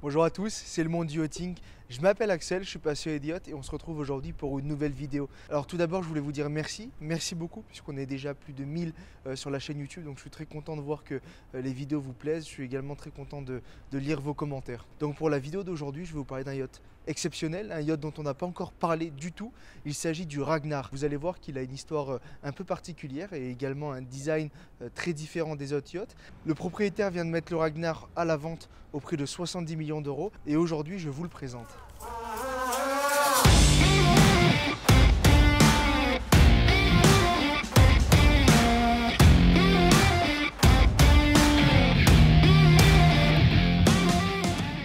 Bonjour à tous, c'est le monde du yachting. Je m'appelle Axel, je suis passionné de yacht et on se retrouve aujourd'hui pour une nouvelle vidéo. Alors tout d'abord, je voulais vous dire merci beaucoup puisqu'on est déjà plus de 1000 sur la chaîne YouTube. Donc je suis très content de voir que les vidéos vous plaisent. Je suis également très content de lire vos commentaires. Donc pour la vidéo d'aujourd'hui, je vais vous parler d'un yacht exceptionnel, un yacht dont on n'a pas encore parlé du tout. Il s'agit du Ragnar. Vous allez voir qu'il a une histoire un peu particulière et également un design très différent des autres yachts. Le propriétaire vient de mettre le Ragnar à la vente au prix de 70 millions d'euros et aujourd'hui je vous le présente.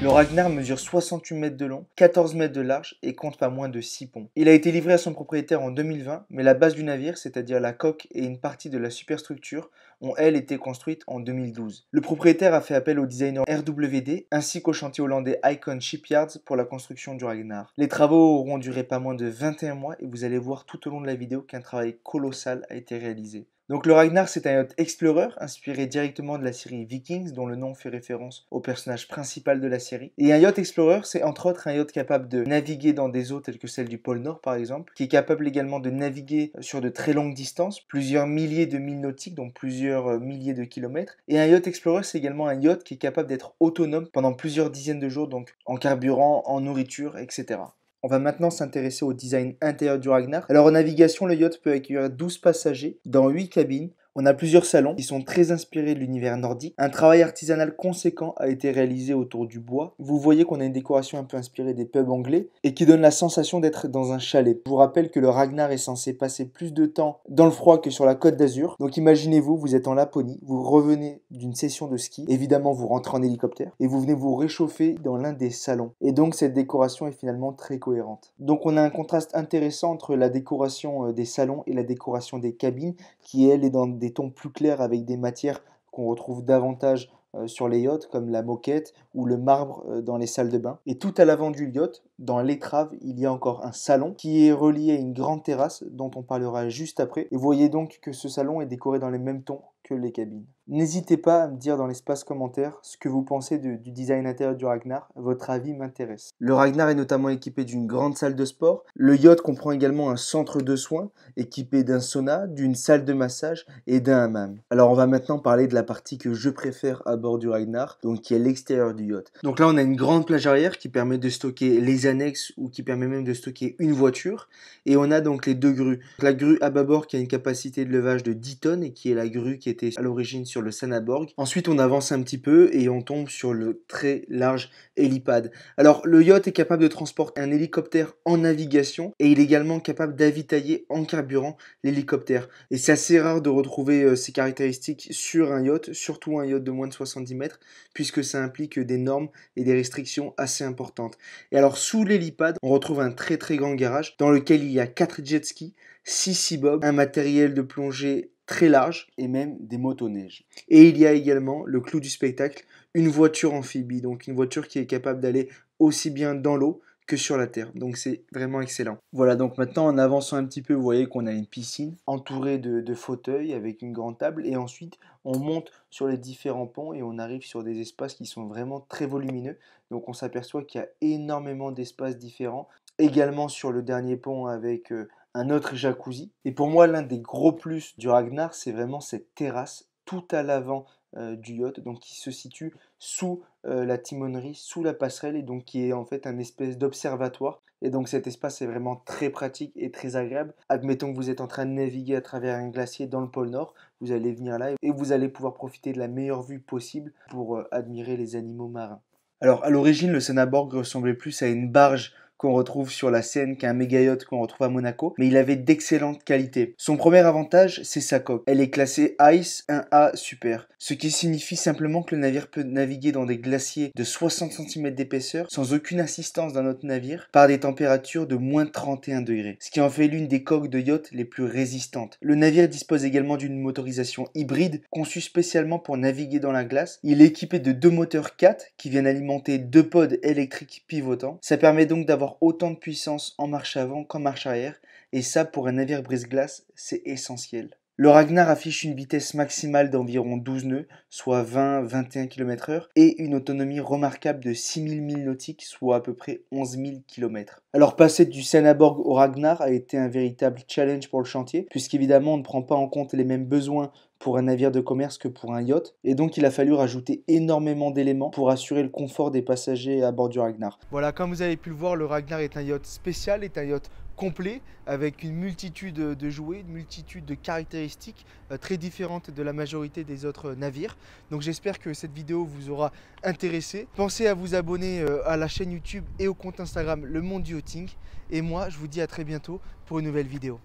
Le Ragnar mesure 68 mètres de long, 14 mètres de large et compte pas moins de 6 ponts. Il a été livré à son propriétaire en 2020, mais la base du navire, c'est-à-dire la coque et une partie de la superstructure, ont elles été construites en 2012. Le propriétaire a fait appel au designer RWD ainsi qu'au chantier hollandais Icon Shipyards pour la construction du Ragnar. Les travaux auront duré pas moins de 21 mois et vous allez voir tout au long de la vidéo qu'un travail colossal a été réalisé. Donc le Ragnar, c'est un yacht explorer inspiré directement de la série Vikings, dont le nom fait référence au personnage principal de la série. Et un yacht explorer, c'est entre autres un yacht capable de naviguer dans des eaux telles que celles du pôle Nord par exemple, qui est capable également de naviguer sur de très longues distances, plusieurs milliers de milles nautiques, donc plusieurs milliers de kilomètres. Et un yacht explorer, c'est également un yacht qui est capable d'être autonome pendant plusieurs dizaines de jours, donc en carburant, en nourriture, etc. On va maintenant s'intéresser au design intérieur du Ragnar. Alors en navigation, le yacht peut accueillir 12 passagers dans 8 cabines. On a plusieurs salons qui sont très inspirés de l'univers nordique. Un travail artisanal conséquent a été réalisé autour du bois. Vous voyez qu'on a une décoration un peu inspirée des pubs anglais et qui donne la sensation d'être dans un chalet. Je vous rappelle que le Ragnar est censé passer plus de temps dans le froid que sur la côte d'Azur. Donc imaginez-vous, vous êtes en Laponie, vous revenez d'une session de ski, évidemment vous rentrez en hélicoptère et vous venez vous réchauffer dans l'un des salons. Et donc cette décoration est finalement très cohérente. Donc on a un contraste intéressant entre la décoration des salons et la décoration des cabines qui elle est dans des tons plus clairs avec des matières qu'on retrouve davantage sur les yachts comme la moquette ou le marbre dans les salles de bain. Et tout à l'avant du yacht, dans l'étrave, il y a encore un salon qui est relié à une grande terrasse dont on parlera juste après. Et vous voyez donc que ce salon est décoré dans les mêmes tons que les cabines. N'hésitez pas à me dire dans l'espace commentaire ce que vous pensez du design intérieur du Ragnar, votre avis m'intéresse. Le Ragnar est notamment équipé d'une grande salle de sport. Le yacht comprend également un centre de soins équipé d'un sauna, d'une salle de massage et d'un hammam. Alors on va maintenant parler de la partie que je préfère à bord du Ragnar, donc qui est l'extérieur du yacht. Donc là on a une grande plage arrière qui permet de stocker les annexes ou qui permet même de stocker une voiture. Et on a donc les deux grues. La grue à bâbord qui a une capacité de levage de 10 tonnes et qui est la grue qui était à l'origine sur le Sannaborg. Ensuite, on avance un petit peu et on tombe sur le très large hélipad. Alors, le yacht est capable de transporter un hélicoptère en navigation et il est également capable d'avitailler en carburant l'hélicoptère. Et c'est assez rare de retrouver ces caractéristiques sur un yacht, surtout un yacht de moins de 70 mètres, puisque ça implique des normes et des restrictions assez importantes. Et alors, sous l'hélipad, on retrouve un très très grand garage dans lequel il y a 4 jet skis, 6 sea-bobs, un matériel de plongée très large et même des motoneiges. Et il y a également le clou du spectacle, une voiture amphibie, donc une voiture qui est capable d'aller aussi bien dans l'eau que sur la terre. Donc c'est vraiment excellent. Voilà, donc maintenant en avançant un petit peu, vous voyez qu'on a une piscine entourée de fauteuils avec une grande table et ensuite on monte sur les différents ponts et on arrive sur des espaces qui sont vraiment très volumineux. Donc on s'aperçoit qu'il y a énormément d'espaces différents. Également sur le dernier pont avec un autre jacuzzi. Et pour moi, l'un des gros plus du Ragnar, c'est vraiment cette terrasse tout à l'avant du yacht, donc qui se situe sous la timonerie, sous la passerelle, et donc qui est en fait un espèce d'observatoire. Et donc cet espace est vraiment très pratique et très agréable. Admettons que vous êtes en train de naviguer à travers un glacier dans le pôle Nord, vous allez venir là et vous allez pouvoir profiter de la meilleure vue possible pour admirer les animaux marins. Alors à l'origine, le Sannaborg ressemblait plus à une barge qu'on retrouve sur la Seine qu'un méga yacht qu'on retrouve à Monaco, mais il avait d'excellentes qualités. Son premier avantage, c'est sa coque. Elle est classée Ice 1A Super, ce qui signifie simplement que le navire peut naviguer dans des glaciers de 60 cm d'épaisseur sans aucune assistance d'un autre navire par des températures de moins 31 degrés, ce qui en fait l'une des coques de yacht les plus résistantes. Le navire dispose également d'une motorisation hybride conçue spécialement pour naviguer dans la glace. Il est équipé de 2 moteurs 4 qui viennent alimenter 2 pods électriques pivotants. Ça permet donc d'avoir autant de puissance en marche avant qu'en marche arrière, et ça pour un navire brise-glace c'est essentiel. Le Ragnar affiche une vitesse maximale d'environ 12 nœuds, soit 20-21 km/h, et une autonomie remarquable de 6000 milles nautiques, soit à peu près 11 000 km. Alors passer du Senaborg au Ragnar a été un véritable challenge pour le chantier, puisqu'évidemment on ne prend pas en compte les mêmes besoins pour un navire de commerce que pour un yacht, et donc il a fallu rajouter énormément d'éléments pour assurer le confort des passagers à bord du Ragnar. Voilà, comme vous avez pu le voir, le Ragnar est un yacht spécial, est un yacht complet, avec une multitude de jouets, une multitude de caractéristiques très différentes de la majorité des autres navires. Donc j'espère que cette vidéo vous aura intéressé. Pensez à vous abonner à la chaîne YouTube et au compte Instagram Le Monde du Yachting. Et moi, je vous dis à très bientôt pour une nouvelle vidéo.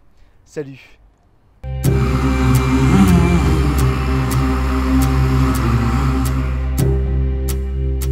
Salut!